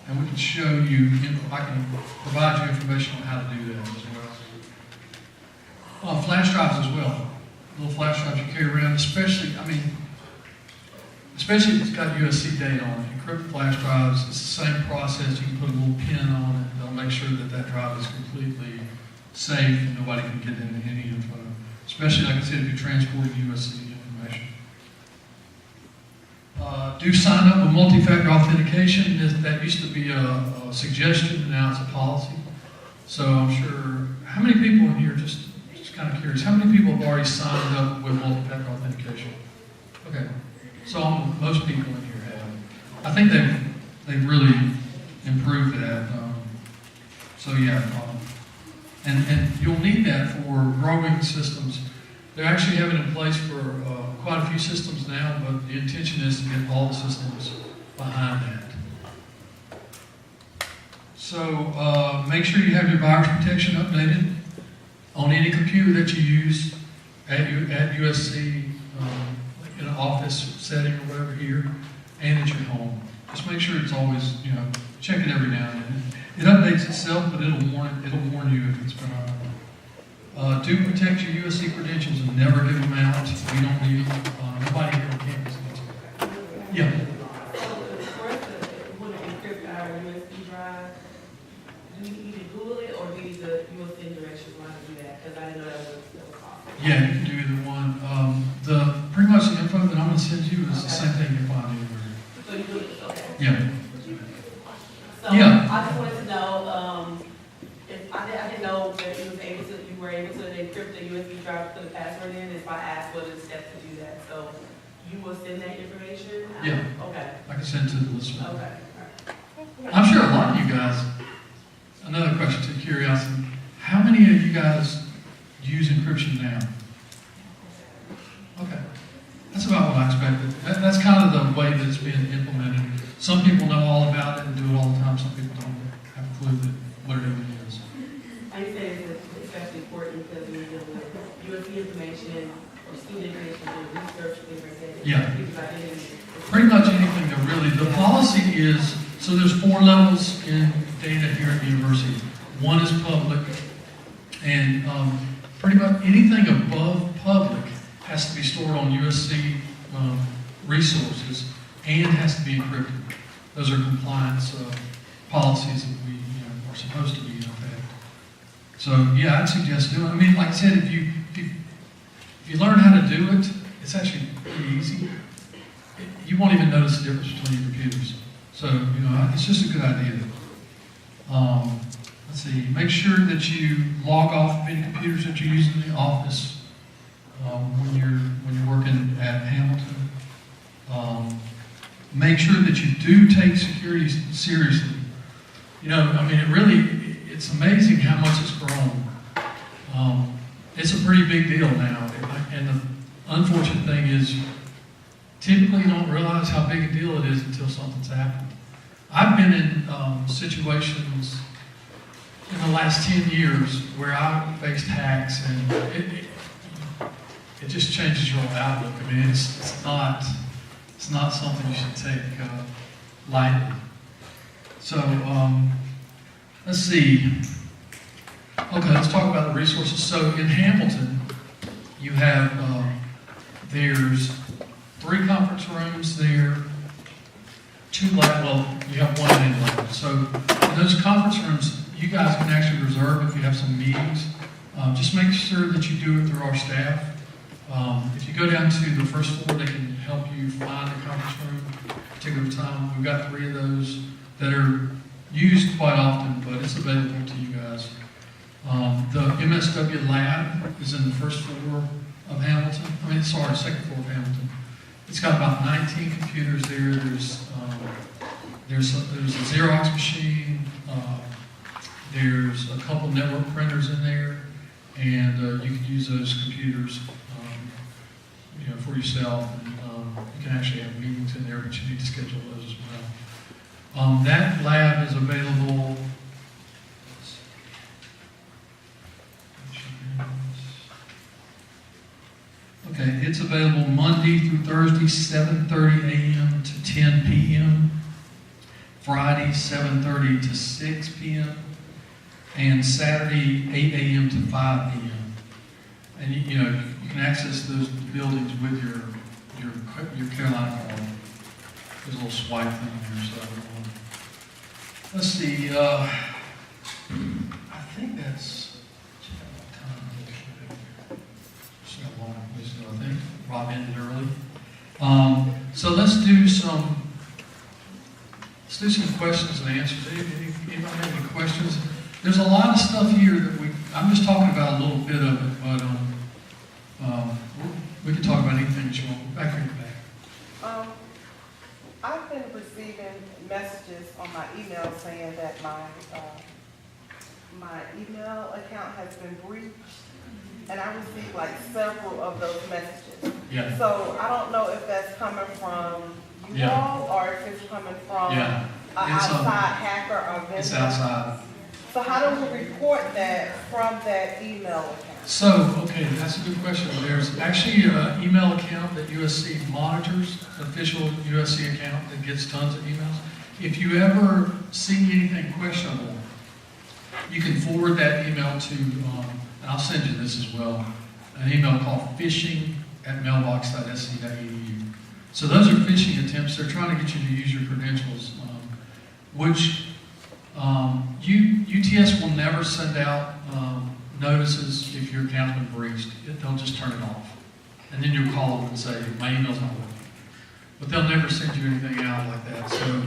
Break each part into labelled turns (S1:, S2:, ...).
S1: and we can show you, I can provide you information on how to do that as well. Flash drives as well. Little flash drives you carry around, especially if it's got USB data on it. Encrypted flash drives, it's the same process. You can put a little pin on it. They'll make sure that that drive is completely safe and nobody can get into any info. Especially, like I said, if you're transporting USB information. Do sign up with multi-factor authentication. That used to be a suggestion, and now it's a policy. So I'm sure, how many people in here, just kind of curious, how many people have already signed up with multi-factor authentication? Okay, so most people in here have. I think they've really improved that. So yeah, and you'll need that for growing systems. They actually have it in place for quite a few systems now, but the intention is to get all the systems behind that. So make sure you have your virus protection updated on any computer that you use at USC, like in an office setting or whatever here, and at your home. Just make sure it's always, check it every now and then. It updates itself, but it'll warn you if it's been on. Do protect your USC credentials and never give them out. We don't need them. Nobody here on campus needs them. Yeah.
S2: So, first, when we encrypt our USB drive, do we either Google it or do we use the USB directions on how to do that? Because I didn't know that was possible.
S1: Yeah, you can do either one. Pretty much the info that I'm going to send you is the same thing you find anywhere.
S2: So you do it, okay.
S1: Yeah.
S2: So
S1: Yeah.
S2: I just wanted to know if I didn't know that you were able to encrypt the USB drive, put a password in. If I asked what are the steps to do that, so you will send that information.
S1: Yeah.
S2: Okay.
S1: I can send it to the listener.
S2: Okay. All
S1: I'm sure a lot of you guys. Another question to curiosity: how many of you guys use encryption now? Okay, that's about what I expected. That's kind of the way that it's being implemented. Some people know all about it and do it all the time. Some people don't have a clue that what it even is.
S2: I say it's especially important because we deal with USB information or student information and research things like that.
S1: Yeah.
S2: Because
S1: Pretty much anything that really, the policy is, so there's 4 levels in data here at the university. One is public, and pretty much anything above public has to be stored on USC resources and has to be encrypted. Those are compliance policies that we are supposed to be in effect. So yeah, I'd suggest doing it. I mean, like I said, if you learn how to do it, it's actually pretty easy. You won't even notice the difference between your computers. So, it's just a good idea. Let's see, make sure that you log off of any computers that you use in the office when you're working at Hamilton. Make sure that you do take security seriously. It's amazing how much it's grown. It's a pretty big deal now. And the unfortunate thing is, typically you don't realize how big a deal it is until something's happened. I've been in situations in the last 10 years where I faced hacks, and it just changes your outlook. I mean, it's not something you should take lightly. So let's see. Okay, let's talk about the resources. So in Hamilton, you have there's 3 conference rooms there, 2 lab. Well, you have 1 main lab. So in those conference rooms, you guys can actually reserve if you have some meetings. Just make sure that you do it through our staff. If you go down to the first floor, they can help you find a conference room at a particular time. We've got 3 of those that are used quite often, but it's available to you guys. The MSW lab is in the first floor of Hamilton. Second floor of Hamilton. It's got about 19 computers there. There's a Xerox machine. There's a couple network printers in there, and you can use those computers, for yourself. And you can actually have meetings in there, but you need to schedule those as well. That lab is available. Okay, it's available Monday through Thursday, 7:30 a.m. to 10 p.m. Friday 7:30 to 6 p.m. and Saturday 8 a.m. to 5 p.m. And you know, you can access those buildings with your Carolina card. There's a little swipe thing here. So let's see. I think that's so long. I think Rob ended early. So let's do some questions and answers. Anybody have any questions? There's a lot of stuff here that I'm just talking about a little bit of it, but we can talk about anything that you want. Back here in the back.
S3: I've been receiving messages on my email saying that my email account has been breached, and I received like several of those messages.
S1: Yeah.
S3: So I don't know if that's coming from you all or if it's coming from an outside hacker or vendor.
S1: It's outside.
S3: So how do we report that from that email account?
S1: So, okay, that's a good question. There's actually an email account that USC monitors, official USC account that gets tons of emails. If you ever see anything questionable, you can forward that email to, and I'll send you this as well, an email called phishing@mailbox.sc.edu. So those are phishing attempts. They're trying to get you to use your credentials, which UTS will never send out notices if your account's been breached. They'll just turn it off. And then you'll call them and say, my email's not working. But they'll never send you anything out like that. So,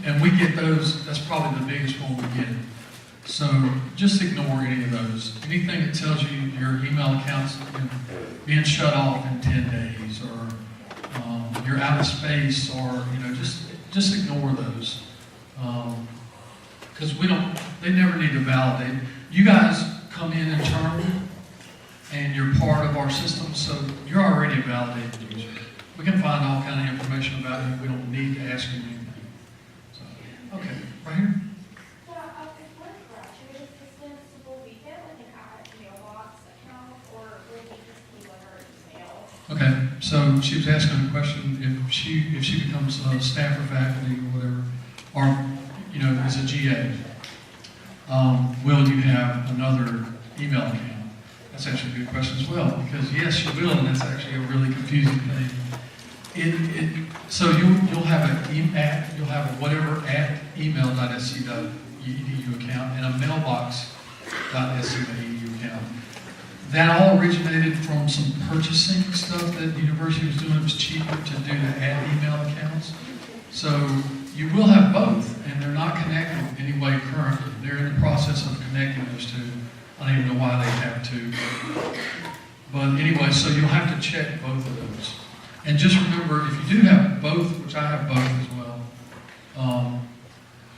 S1: and we get those, that's probably the biggest one we get. So just ignore any of those. Anything that tells you your email account's being shut off in 10 days or you're out of space or, just ignore those. Because they never need to validate. You guys come in internally and you're part of our system, so you're already a validated user. We can find all kind of information about you. We don't need to ask you anything. So, okay, right here.
S4: If we're graduate assistants, will we get like an mailbox account or will we just be like our email?
S1: Okay, so she was asking a question if she becomes a staff or faculty or whatever, or is a GA. Will you have another email account? That's actually a good question as well, because yes, you will, and that's actually a really confusing thing. So you'll have a whatever @email.sc.edu account and a mailbox.sc.edu account. That all originated from some purchasing stuff that the university was doing. It was cheaper to do the email accounts. So you will have both, and they're not connected in any way currently. They're in the process of connecting those two. I don't even know why they have to. But anyway, so you'll have to check both of those. And just remember, if you do have both, which I have both as well,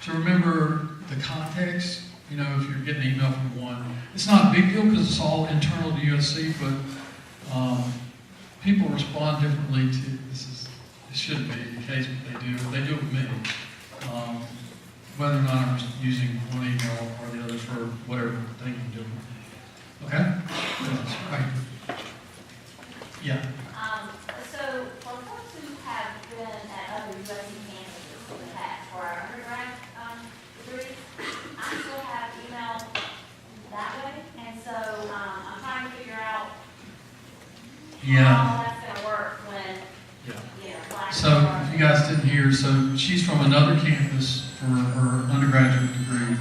S1: to remember the context. If you're getting an email from one, it's not a big deal because it's all internal to USC, but people respond differently to this shouldn't be the case, but they do. They do it with me. Whether or not I'm using one email or the other for whatever thing I'm doing. Okay? Right. Yeah.
S5: So for folks who have been at other USC campuses in the past for our undergrad degrees, I still have email that way, and so I'm trying to figure out how that's going to work when,
S1: So if you guys didn't hear, so she's from another campus for her undergraduate degree,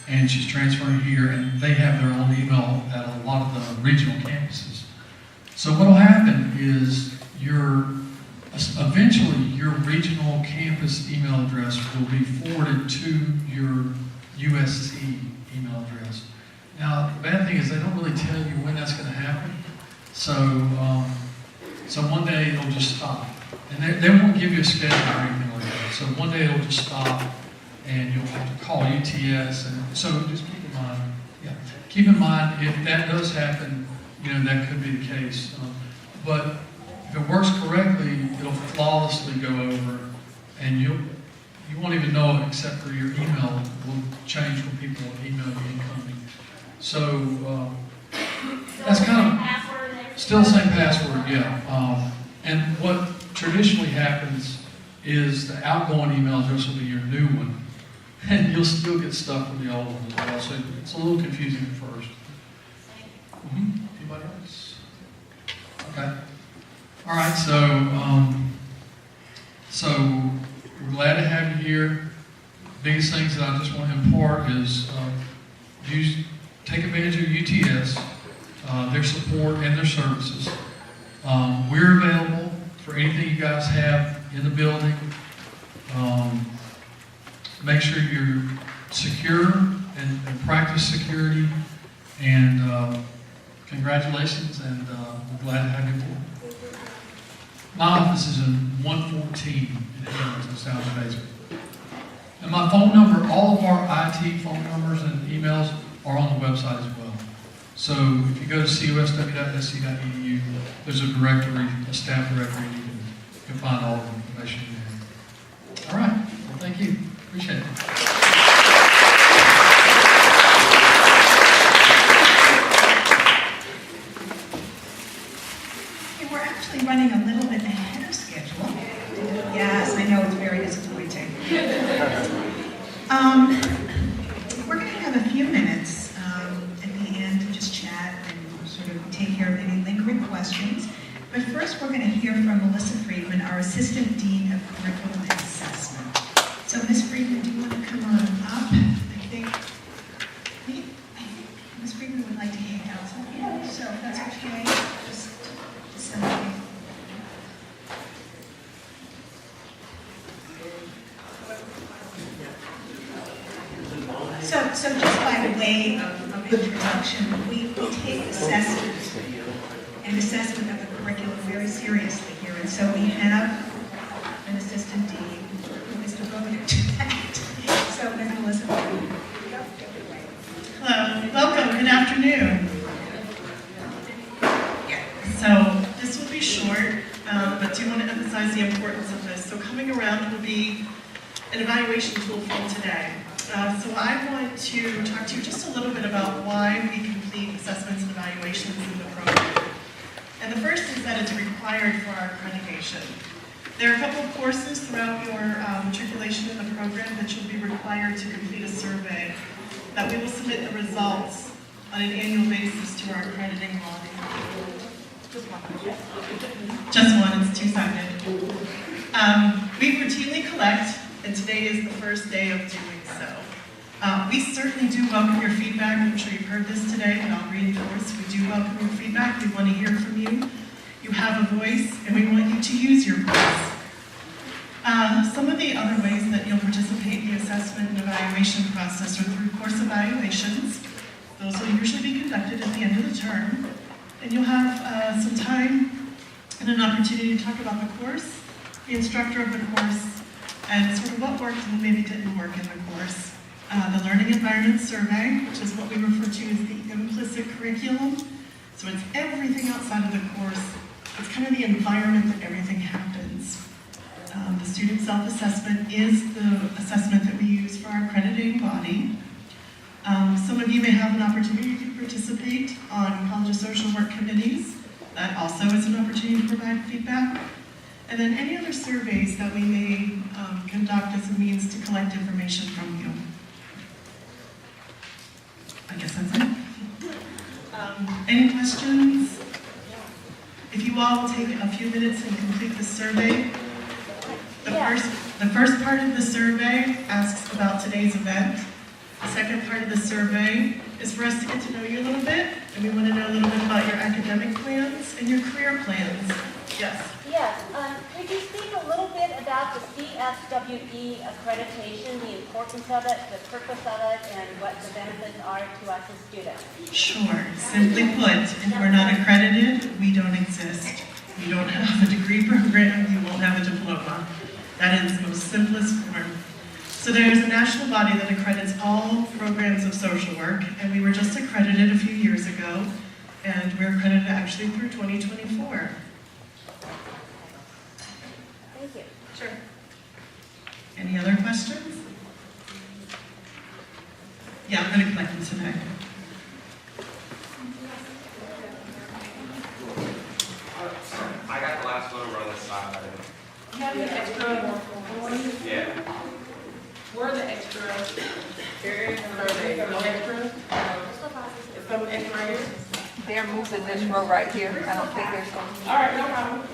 S1: and she's transferring here, and they have their own email at a lot of the regional campuses. So what will happen is eventually your regional campus email address will be forwarded to your USC email address. Now, the bad thing is they don't really tell you when that's going to happen. So one day it'll just stop. And they won't give you a schedule or anything like that. So one day it'll just stop, and you'll have to call UTS. And so just keep in mind if that does happen, that could be the case. But if it works correctly, it'll flawlessly go over, and you won't even know it except for your email will change when people email you incoming. So that's kind of still the same password, yeah. And what traditionally happens is the outgoing email address will be your new one, And you'll still get stuff from the old one as well, so it's a little confusing at first. Anybody else? Okay. All right, so we're glad to have you here. Biggest things that I just want to impart is take advantage of UTS, their support and their services. We're available for anything you guys have in the building. Make sure you're secure and practice security. And congratulations, and we're glad to have you aboard. My office is in 114 in Hamilton, Sound Basement. And my phone number, all of our IT phone numbers and emails are on the website as well. So if you go to cosw.sc.edu, there's a directory, a staff directory, you can find all the information there. All right, well, thank you. Appreciate it.
S6: Okay, we're actually running a little bit ahead of schedule. Yes, I know, it's very disappointing. We're going to have a few minutes at the end to just chat and sort of take care of any lingering questions. But first, we're going to hear from Melissa Friedman, our Assistant Dean of Curriculum and Assessment. So, Ms. Friedman, do you want to come on up? I think Ms. Friedman would like to hang out some here, so if that's okay, just somebody. So just by way of introduction, we take assessment and assessment of the curriculum very seriously here. And so we have an assistant dean who is devoted to that. So Ms. Melissa.
S7: Hello, welcome, good afternoon. So this will be short, but do want to emphasize the importance of this. So coming around will be an evaluation tool from today. So I want to talk to you just a little bit about why we complete assessments and evaluations in the program. And the first is that it's required for our accreditation. There are a couple of courses throughout your matriculation in the program that you'll be required to complete a survey that we will submit the results on an annual basis to our accrediting body. Just one, it's two-sided. We routinely collect, and today is the first day of doing so. We certainly do welcome your feedback. I'm sure you've heard this today, but I'll reinforce. We do welcome your feedback. We want to hear from you. You have a voice, and we want you to use your voice. Some of the other ways that you'll participate in the assessment and evaluation process are through course evaluations. Those will usually be conducted at the end of the term. And you'll have some time and an opportunity to talk about the course, the instructor of the course, and sort of what worked and maybe didn't work in the course. The Learning Environment Survey, which is what we refer to as the implicit curriculum. So it's everything outside of the course. It's kind of the environment that everything happens. The student self-assessment is the assessment that we use for our accrediting body. Some of you may have an opportunity to participate on college of social work committees. That also is an opportunity to provide feedback. And then any other surveys that we may conduct as a means to collect information from you. I guess that's it. Any questions? If you all will take a few minutes and complete the survey. The first part of the survey asks about today's event. The second part of the survey is for us to get to know you a little bit, and we want to know a little bit about your academic plans and your career plans. Yes?
S8: Yes. Could you speak a little bit about the CSWE accreditation, the importance of it, the purpose of it, and what the benefits are to us as students?
S7: Sure. Simply put, if we're not accredited, we don't exist. You don't have a degree program, you won't have a diploma. That is the most simplest form. So there's a national body that accredits all programs of social work, and we were just accredited a few years ago, and we're accredited actually through 2024.
S8: Thank you.
S7: Sure. Any other questions? Yeah, I'm going to collect them today.
S9: I got the last one over on this side.
S2: You have any extra?
S9: Yeah.
S2: Where are the extra? There is no extra. It's some extra right here.
S10: They're moving this row right here. I don't think there's going to be.
S2: All right, no problem.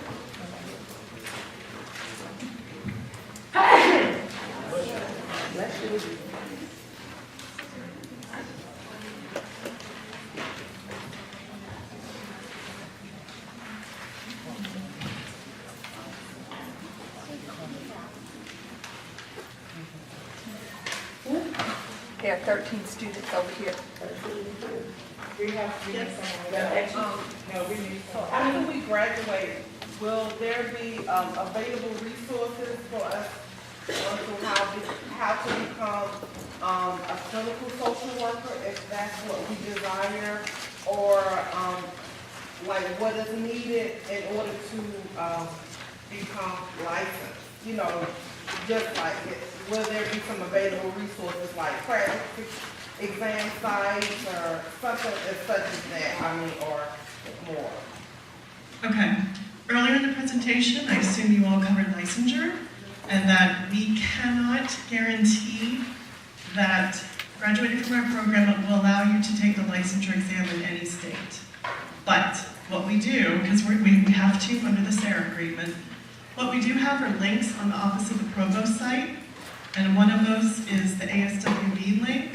S10: There are 13 students over here.
S3: We have to be
S2: So,
S3: after we graduate, will there be available resources for us on how to become a clinical social worker if that's what we desire, or like what is needed in order to become licensed? You know, just like will there be some available resources like practice exam sites or something such as that? I mean, or more.
S7: Okay. Earlier in the presentation, I assume you all covered licensure, and that we cannot guarantee that graduating from our program will allow you to take the licensure exam in any state. But what we do, because we have to under the SARA agreement, what we do have are links on the Office of the Provost site, and one of those is the ASWB link.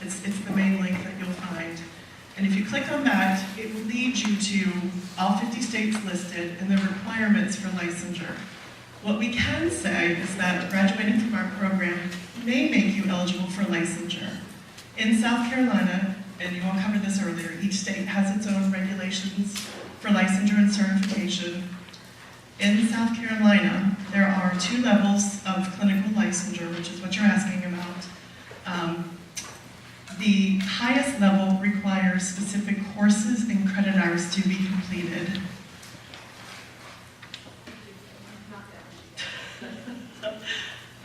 S7: It's the main link that you'll find. And if you click on that, it will lead you to all 50 states listed and the requirements for licensure. What we can say is that graduating from our program may make you eligible for licensure. In South Carolina, and you all covered this earlier, each state has its own regulations for licensure and certification. In South Carolina, there are 2 levels of clinical licensure, which is what you're asking about. The highest level requires specific courses and credit hours to be completed.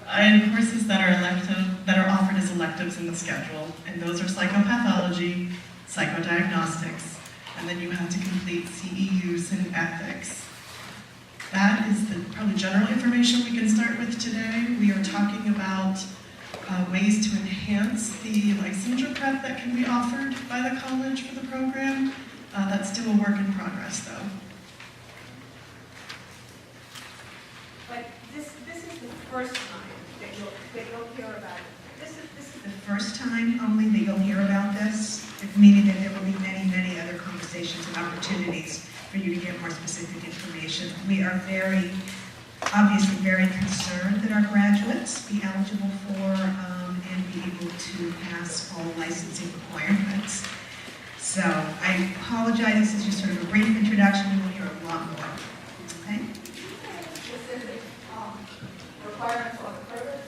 S7: And courses that are offered as electives in the schedule, and those are psychopathology, psychodiagnostics, and then you have to complete CEUs and ethics. That is the probably general information we can start with today. We are talking about ways to enhance the licensure prep that can be offered by the college for the program. That's still a work in progress, though.
S11: But this is the first time that you'll hear about it. This is
S6: The first time only that you'll hear about this, meaning that there will be many, many other conversations and opportunities for you to get more specific information. We are obviously very concerned that our graduates be eligible for and be able to pass all licensing requirements. So I apologize, this is just sort of a brief introduction, you will hear a lot more. Okay?
S11: specific requirements on the program.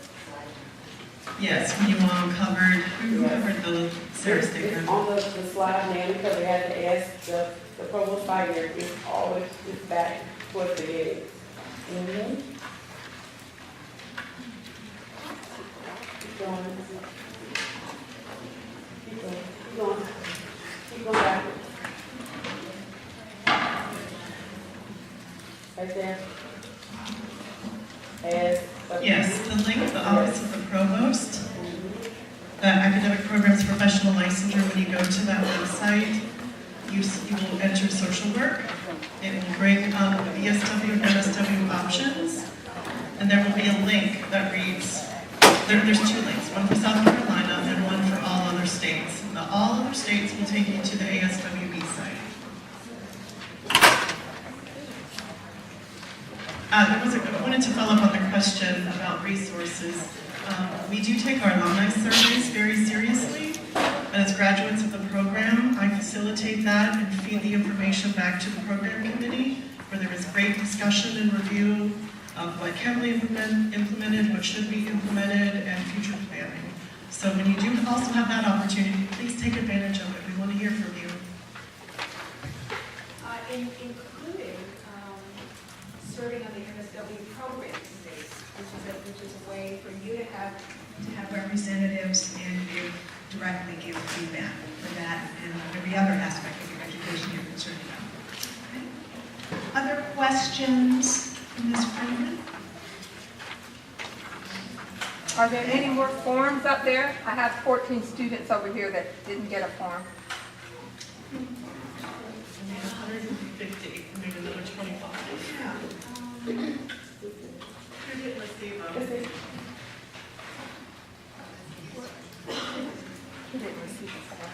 S7: Yes, you all covered, who covered the SARA statement?
S2: It's on the slide now, because they had to ask the provost fire, it's always, it's back towards the edge. Mm-hmm. Keep going. Keep going, keep going. Keep going backwards. Right there.
S7: Yes, the link, the Office of the Provost, the Academic Programs Professional Licensure, when you go to that website, you will enter social work. It will bring up ESW and MSW options, and there will be a link that reads, there's two links, one for South Carolina and one for all other states. The all other states will take you to the ASWB site. I wanted to follow up on the question about resources. We do take our alumni surveys very seriously, and as graduates of the program, I facilitate that and feed the information back to the program committee, where there is great discussion and review of what can be implemented, what should be implemented, and future planning. So when you do also have that opportunity, please take advantage of it. We want to hear from you.
S11: Including serving on the MSW program committee, which is a way for you to have
S6: representatives and directly give feedback for that and every other aspect of your education you're concerned about. Okay. Other questions in this program?
S10: Are there any more forms up there? I have 14 students over here that didn't get a form.
S7: 150, maybe another 25. Who didn't receive them?
S10: Who didn't receive a form?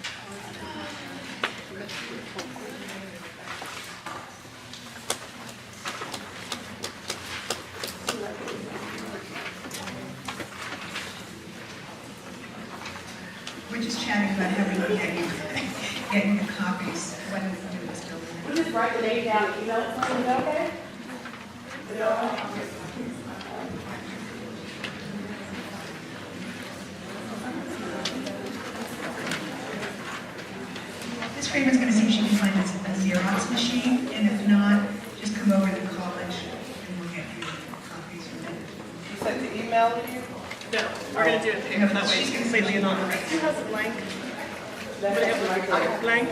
S6: We're just chatting about how we can get you the copies, what we can do with this building.
S2: You just write the name down, you know, is that okay?
S6: Ms. Freeman's going to see if she can find a Xerox machine, and if not, just come over to the college and we'll get you copies from them.
S3: You said to email you?
S7: No, we're going to do it there, that way it's completely anonymous. Who has a blank? Blank?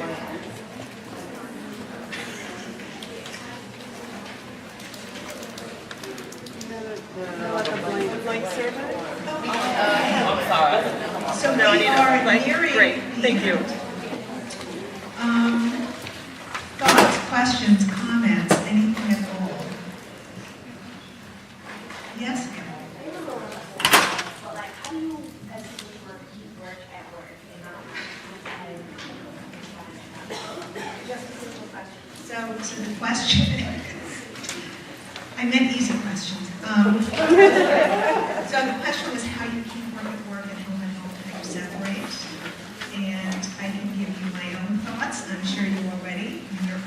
S7: A blank survey?
S3: I'm sorry.
S6: So
S7: No, I
S6: we
S7: need
S6: are
S7: a blank.
S6: nearing
S7: Great, thank you.
S6: Thoughts, questions, comments, anything at all? Yes, ma'am?
S5: But like, how do you, as a worker, keep work at work and not just a simple question?
S6: So the question, I meant easy questions. So the question was how you keep work at work and home at home, how you separate. And I can give you my own thoughts. I'm sure you are ready. You're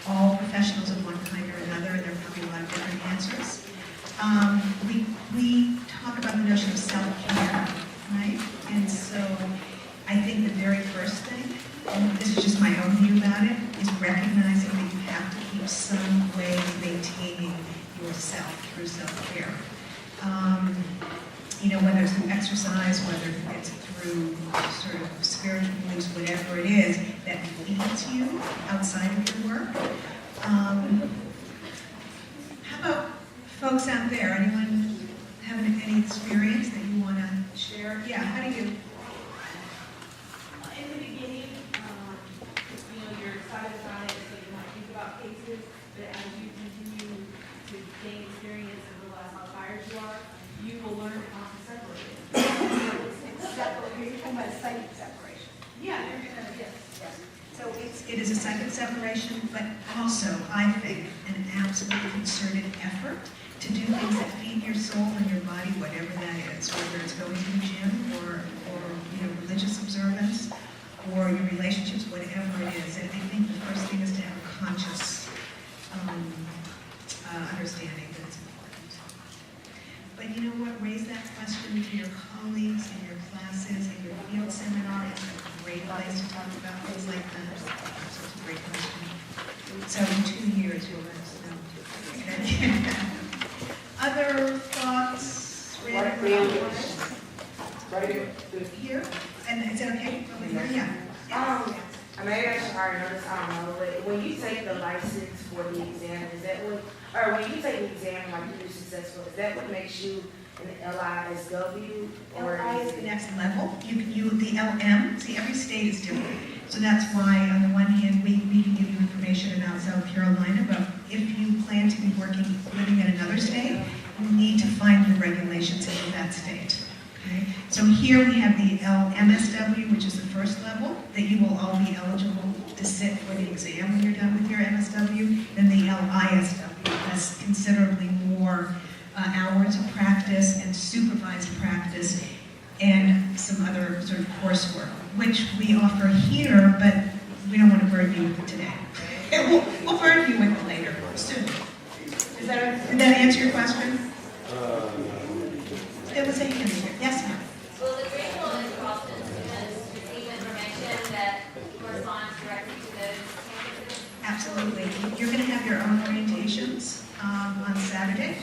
S6: all professionals of one kind or another, and there are probably a lot of different answers. We talk about the notion of self-care, right? And so I think the very first thing, and this is just my own view about it, is recognizing that you have to keep some way of maintaining yourself through self-care. You know, whether it's through exercise, whether it's through sort of spiritual beliefs, whatever it is that feeds you outside of your work. How about folks out there? Anyone have any experience that you want to share? Yeah, how do you?
S2: In the beginning, you're excited about it, so you might think about cases, but as you continue to gain experience and realize how tired you are, you will learn how to separate it.
S11: You're talking about psychic separation.
S2: Yeah, yes.
S6: So it is a psychic separation, but also, I think, an absolutely concerted effort to do things that feed your soul and your body, whatever that is, whether it's going to the gym or religious observance or your relationships, whatever it is. And I think the first thing is to have a conscious understanding that it's important. But you know what? Raise that question to your colleagues in your classes, in your field seminar. It's a great place to talk about things like that. So it's a great question. So in 2 years, you'll let us know. Okay. Other thoughts?
S3: Right
S6: Here? And is that okay? Over here? Yeah.
S12: Maybe I should already know this, I don't know, but when you take the license for the exam, is that what, or when you take the exam, like you're successful, is that what makes you an LISW? Or
S6: LI is the next level. The LM, see, every state is different. So that's why, on the one hand, we can give you information about South Carolina, but if you plan to be living in another state, you need to find your regulations in that state. Okay? So here we have the MSW, which is the first level, that you will all be eligible to sit for the exam when you're done with your MSW. Then the LISW has considerably more hours of practice and supervised practice and some other sort of coursework, which we offer here, but we don't want to burden you with it today. We'll burden you with it later, soon. Did that answer your question? It was a hint. Yes, ma'am.
S5: Will the curriculum and Boston students receive information that corresponds directly to those campuses?
S6: Absolutely. You're going to have your own orientations on Saturday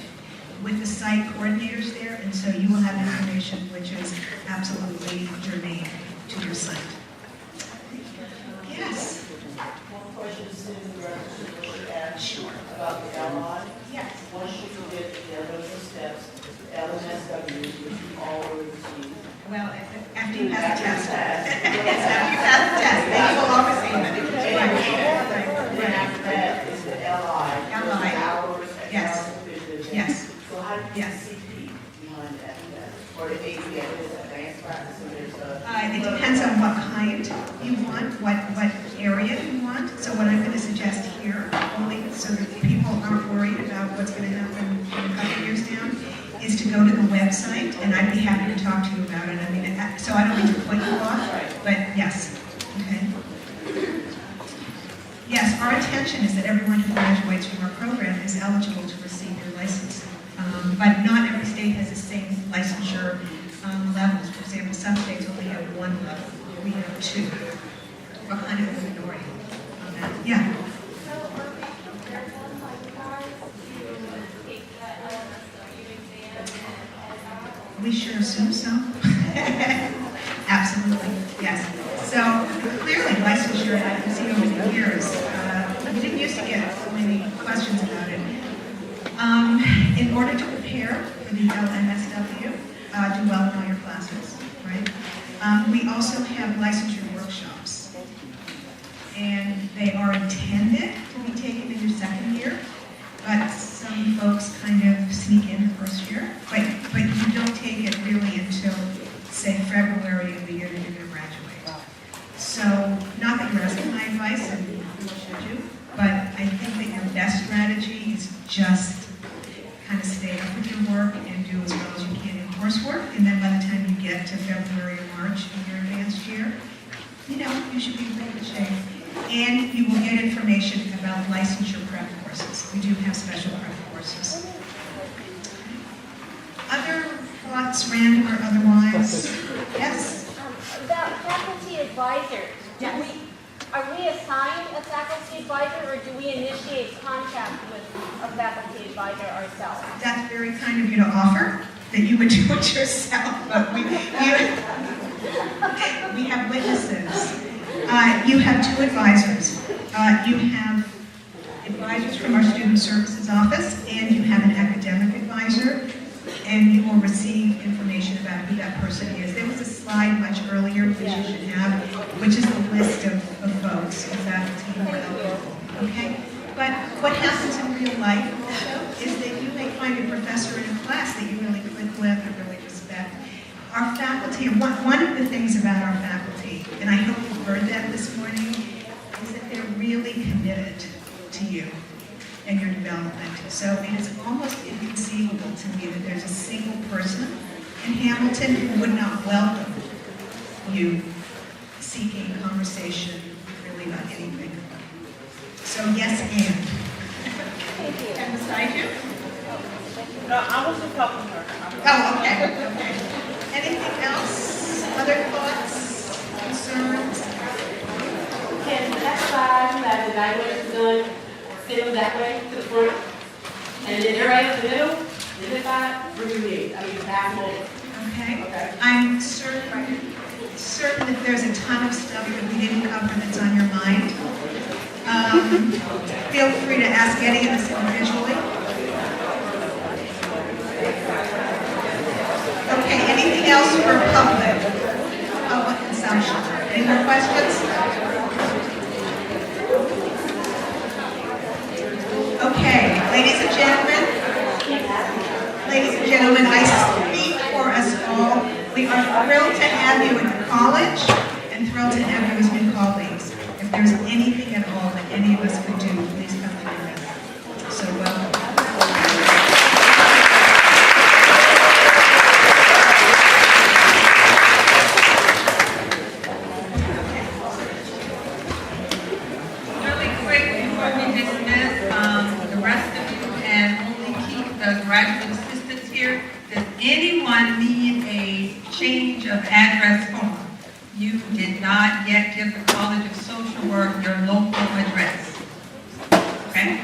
S6: with the site coordinators there, and so you will have information which is absolutely germane to your site. Yes?
S3: One question is in reference to what you asked
S6: Sure.
S3: about the LI.
S6: Yes.
S3: Once you get there, those are steps. LMSW, which you already received.
S6: Well, after you pass the test. It's after you pass the test, then you will all receive it.
S3: Then after that is the LI.
S6: LI.
S3: Hours,
S6: Yes. Yes.
S3: So how do you
S6: Yes.
S3: CP behind that? Or the APA, is advanced practice, and there's a.
S6: It depends on what kind you want, what area you want. So what I'm going to suggest here, only so that people aren't worried about what's going to happen in a couple years down, is to go to the website, and I'd be happy to talk to you about it. I mean, so I don't mean to put you off, but yes. Okay. Yes, our intention is that everyone who graduates from our program is eligible to receive your license. But not every state has the same licensure levels. For example, some states only have one level. We have two. We're kind of a minority on that. Yeah.
S4: So are we prepared on like guys to take that MSW exam and
S6: We sure assume so. Absolutely, yes. So clearly, licensure, I can see over the years, we didn't used to get so many questions about it. In order to prepare for the LMSW, do well in all your classes, right? We also have licensure workshops. And they are intended to be taken in your second year, but some folks kind of sneak in the first year. But you don't take it really until, say, February of the year that you're going to graduate. So, not that you're asking my advice, and you should you, but I think that your best strategy is just kind of stay up with your work and do as well as you can in coursework, and then by the time you get to February or March of your advanced year, you should be in pretty good shape. And you will get information about licensure prep courses. We do have special prep courses. Other thoughts, random or otherwise? Yes?
S8: About faculty advisors, are we assigned a faculty advisor, or do we initiate contact with a faculty advisor ourselves?
S6: That's very kind of you to offer, that you would do it yourself, but we have witnesses. You have two advisors. You have advisors from our Student Services Office, and you have an academic advisor, and you will receive information about who that person is. There was a slide much earlier, which you should have, which is a list of folks, of faculty who are eligible. Okay? But what happens in real life also is that you may find a professor in a class that you really click with or really respect. Our faculty, one of the things about our faculty, and I hope you've heard that this morning, is that they're really committed to you and your development. So it is almost inconceivable to me that there's a single person in Hamilton who would not welcome you seeking conversation really about anything. So yes, and. And beside you?
S3: No, I was just helping her.
S6: Oh, okay. Anything else? Other thoughts, concerns?
S13: Can the next slide, that the evaluation done, sit them that way to the front? And then everybody else in the middle, is this side, bring me, pass them over.
S6: Okay. I'm certain that there's a ton of stuff that we didn't cover that's on your mind. Feel free to ask any of us individually. Okay, anything else for public consumption? Any more questions? Okay, ladies and gentlemen, I speak for us all. We are thrilled to have you in college and thrilled to have you as new colleagues. If there's anything at all that any of us could do, please come to us. So welcome.
S14: Really quick before we dismiss the rest of you and only keep the graduate assistants here, does anyone need a change of address form? You did not yet give the College of Social Work your local address. Okay?